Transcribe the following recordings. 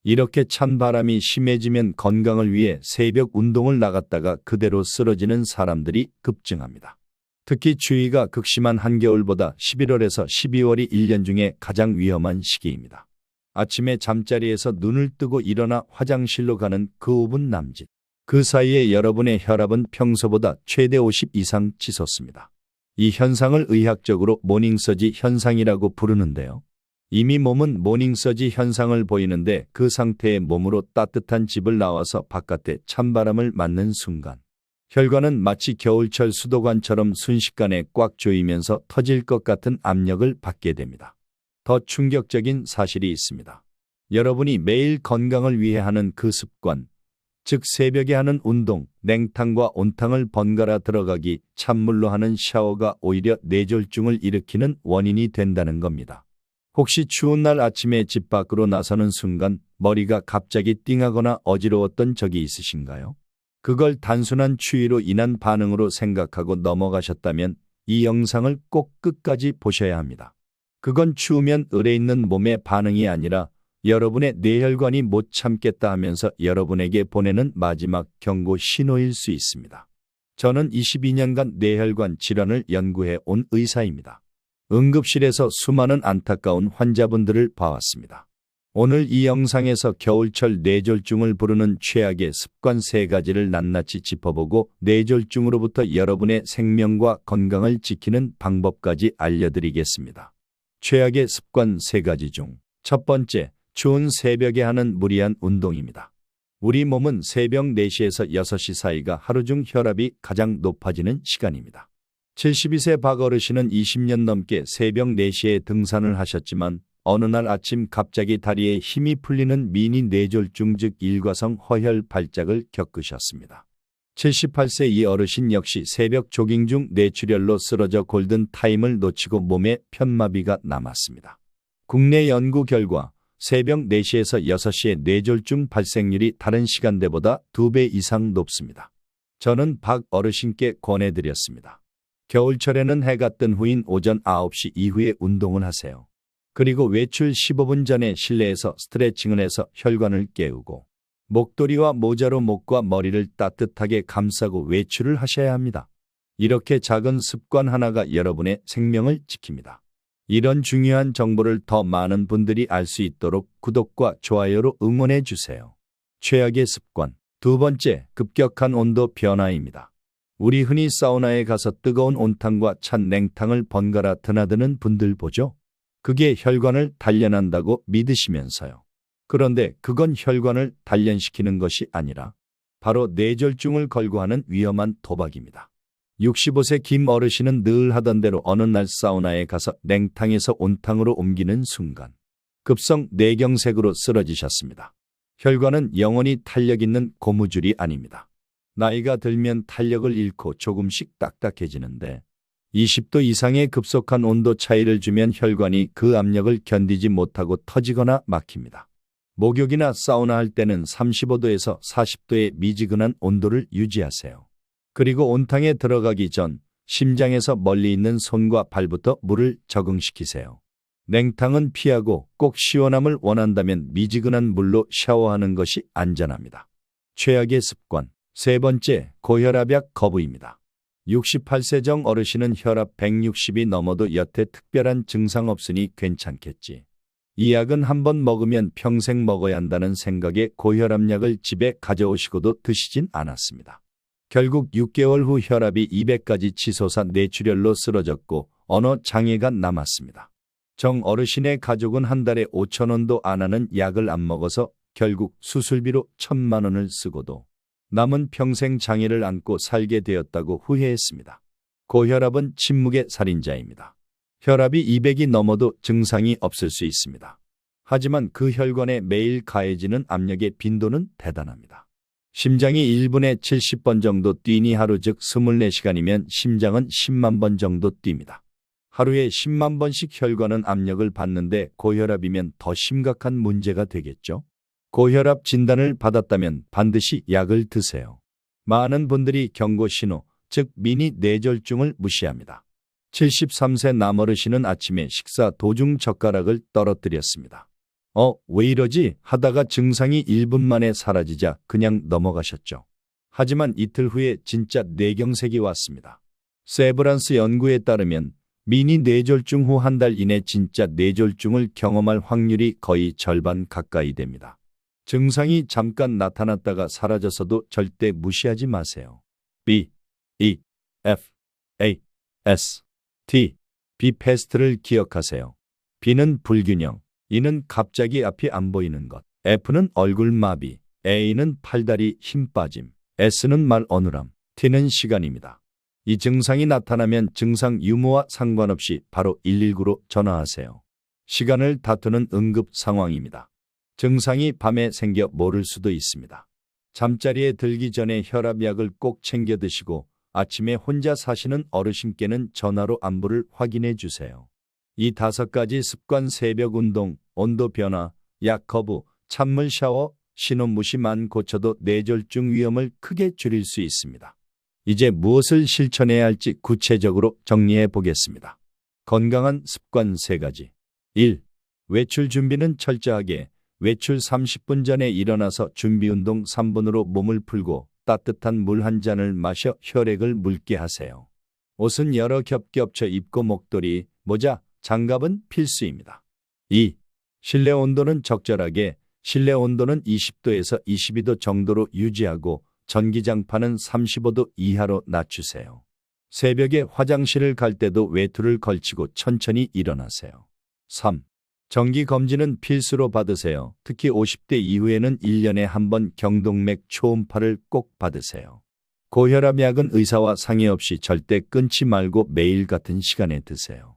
이렇게 찬 바람이 심해지면 건강을 위해 새벽 운동을 나갔다가 그대로 쓰러지는 사람들이 급증합니다. 특히 추위가 극심한 한겨울보다 11월에서 12월이 1년 중에 가장 위험한 시기입니다. 아침에 잠자리에서 눈을 뜨고 일어나 화장실로 가는 그 5분 남짓. 그 사이에 여러분의 혈압은 평소보다 최대 50 이상 치솟습니다. 이 현상을 의학적으로 모닝서지 현상이라고 부르는데요. 이미 몸은 모닝서지 현상을 보이는데 그 상태의 몸으로 따뜻한 집을 나와서 바깥에 찬바람을 맞는 순간 혈관은 마치 겨울철 수도관처럼 순식간에 꽉 조이면서 터질 것 같은 압력을 받게 됩니다. 더 충격적인 사실이 있습니다. 여러분이 매일 건강을 위해 하는 그 습관, 즉 새벽에 하는 운동, 냉탕과 온탕을 번갈아 들어가기, 찬물로 하는 샤워가 오히려 뇌졸중을 일으키는 원인이 된다는 겁니다. 혹시 추운 날 아침에 집 밖으로 나서는 순간 머리가 갑자기 띵하거나 어지러웠던 적이 있으신가요? 그걸 단순한 추위로 인한 반응으로 생각하고 넘어가셨다면 이 영상을 꼭 끝까지 보셔야 합니다. 그건 추우면 을에 있는 몸의 반응이 아니라 여러분의 뇌혈관이 못 참겠다 하면서 여러분에게 보내는 마지막 경고 신호일 수 있습니다. 저는 22년간 뇌혈관 질환을 연구해 온 의사입니다. 응급실에서 수많은 안타까운 환자분들을 봐왔습니다. 오늘 이 영상에서 겨울철 뇌졸중을 부르는 최악의 습관 3가지를 낱낱이 짚어보고 뇌졸중으로부터 여러분의 생명과 건강을 지키는 방법까지 알려드리겠습니다. 최악의 습관 3가지 중 첫 번째, 추운 새벽에 하는 무리한 운동입니다. 우리 몸은 새벽 4시에서 6시 사이가 하루 중 혈압이 가장 높아지는 시간입니다. 72세 박 어르신은 20년 넘게 새벽 4시에 등산을 하셨지만 어느 날 아침 갑자기 다리에 힘이 풀리는 미니 뇌졸중 즉 일과성 허혈 발작을 겪으셨습니다. 78세 이 어르신 역시 새벽 조깅 중 뇌출혈로 쓰러져 골든 타임을 놓치고 몸에 편마비가 남았습니다. 국내 연구 결과 새벽 4시에서 6시에 뇌졸중 발생률이 다른 시간대보다 2배 이상 높습니다. 저는 박 어르신께 권해드렸습니다. 겨울철에는 해가 뜬 후인 오전 9시 이후에 운동을 하세요. 그리고 외출 15분 전에 실내에서 스트레칭을 해서 혈관을 깨우고 목도리와 모자로 목과 머리를 따뜻하게 감싸고 외출을 하셔야 합니다. 이렇게 작은 습관 하나가 여러분의 생명을 지킵니다. 이런 중요한 정보를 더 많은 분들이 알 수 있도록 구독과 좋아요로 응원해 주세요. 최악의 습관. 두 번째, 급격한 온도 변화입니다. 우리 흔히 사우나에 가서 뜨거운 온탕과 찬 냉탕을 번갈아 드나드는 분들 보죠? 그게 혈관을 단련한다고 믿으시면서요. 그런데 그건 혈관을 단련시키는 것이 아니라 바로 뇌졸중을 걸고 하는 위험한 도박입니다. 65세 김 어르신은 늘 하던 대로 어느 날 사우나에 가서 냉탕에서 온탕으로 옮기는 순간 급성 뇌경색으로 쓰러지셨습니다. 혈관은 영원히 탄력 있는 고무줄이 아닙니다. 나이가 들면 탄력을 잃고 조금씩 딱딱해지는데 20도 이상의 급속한 온도 차이를 주면 혈관이 그 압력을 견디지 못하고 터지거나 막힙니다. 목욕이나 사우나 할 때는 35도에서 40도의 미지근한 온도를 유지하세요. 그리고 온탕에 들어가기 전 심장에서 멀리 있는 손과 발부터 물을 적응시키세요. 냉탕은 피하고 꼭 시원함을 원한다면 미지근한 물로 샤워하는 것이 안전합니다. 최악의 습관. 세 번째, 고혈압약 거부입니다. 68세 정 어르신은 혈압 160이 넘어도 여태 특별한 증상 없으니 괜찮겠지. 이 약은 한번 먹으면 평생 먹어야 한다는 생각에 고혈압약을 집에 가져오시고도 드시진 않았습니다. 결국 6개월 후 혈압이 200까지 치솟아 뇌출혈로 쓰러졌고 언어 장애가 남았습니다. 정 어르신의 가족은 한 달에 5,000원도 안 하는 약을 안 먹어서 결국 수술비로 1,000만 원을 쓰고도 남은 평생 장애를 안고 살게 되었다고 후회했습니다. 고혈압은 침묵의 살인자입니다. 혈압이 200이 넘어도 증상이 없을 수 있습니다. 하지만 그 혈관에 매일 가해지는 압력의 빈도는 대단합니다. 심장이 1분에 70번 정도 뛰니 하루 즉 24시간이면 심장은 10만 번 정도 뜁니다. 하루에 10만 번씩 혈관은 압력을 받는데 고혈압이면 더 심각한 문제가 되겠죠. 고혈압 진단을 받았다면 반드시 약을 드세요. 많은 분들이 경고 신호, 즉 미니 뇌졸중을 무시합니다. 73세 남어르신은 아침에 식사 도중 젓가락을 떨어뜨렸습니다. 왜 이러지? 하다가 증상이 1분 만에 사라지자 그냥 넘어가셨죠. 하지만 이틀 후에 진짜 뇌경색이 왔습니다. 세브란스 연구에 따르면 미니 뇌졸중 후 한 달 이내 진짜 뇌졸중을 경험할 확률이 거의 절반 가까이 됩니다. 증상이 잠깐 나타났다가 사라졌어도 절대 무시하지 마세요. B, E, F, A, S, T, B 패스트를 기억하세요. B는 불균형, E는 갑자기 앞이 안 보이는 것, F는 얼굴 마비, A는 팔다리 힘 빠짐, S는 말 어눌함, T는 시간입니다. 이 증상이 나타나면 증상 유무와 상관없이 바로 119로 전화하세요. 시간을 다투는 응급 상황입니다. 증상이 밤에 생겨 모를 수도 있습니다. 잠자리에 들기 전에 혈압약을 꼭 챙겨 드시고 아침에 혼자 사시는 어르신께는 전화로 안부를 확인해 주세요. 이 5가지 습관 새벽 운동, 온도 변화, 약 거부, 찬물 샤워, 신호 무시만 고쳐도 뇌졸중 위험을 크게 줄일 수 있습니다. 이제 무엇을 실천해야 할지 구체적으로 정리해 보겠습니다. 건강한 습관 3가지. 1. 외출 준비는 철저하게 외출 30분 전에 일어나서 준비운동 3분으로 몸을 풀고 따뜻한 물 한 잔을 마셔 혈액을 묽게 하세요. 옷은 여러 겹 겹쳐 입고 목도리, 모자, 장갑은 필수입니다. 2. 실내 온도는 적절하게 실내 온도는 20도에서 22도 정도로 유지하고 전기장판은 35도 이하로 낮추세요. 새벽에 화장실을 갈 때도 외투를 걸치고 천천히 일어나세요. 3. 정기검진은 필수로 받으세요. 특히 50대 이후에는 1년에 한 번 경동맥 초음파를 꼭 받으세요. 고혈압약은 의사와 상의 없이 절대 끊지 말고 매일 같은 시간에 드세요.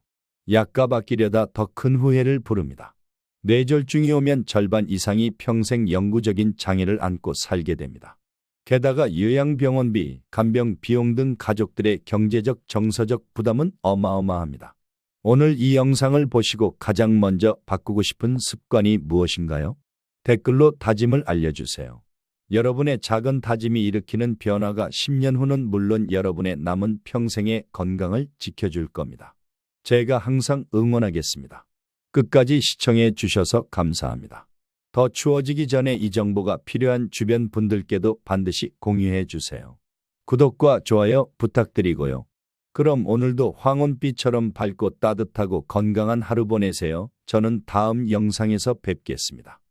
약값 아끼려다 더 큰 후회를 부릅니다. 뇌졸중이 오면 절반 이상이 평생 영구적인 장애를 안고 살게 됩니다. 게다가 요양병원비, 간병 비용 등 가족들의 경제적, 정서적 부담은 어마어마합니다. 오늘 이 영상을 보시고 가장 먼저 바꾸고 싶은 습관이 무엇인가요? 댓글로 다짐을 알려주세요. 여러분의 작은 다짐이 일으키는 변화가 10년 후는 물론 여러분의 남은 평생의 건강을 지켜줄 겁니다. 제가 항상 응원하겠습니다. 끝까지 시청해 주셔서 감사합니다. 더 추워지기 전에 이 정보가 필요한 주변 분들께도 반드시 공유해 주세요. 구독과 좋아요 부탁드리고요. 그럼 오늘도 황혼빛처럼 밝고 따뜻하고 건강한 하루 보내세요. 저는 다음 영상에서 뵙겠습니다.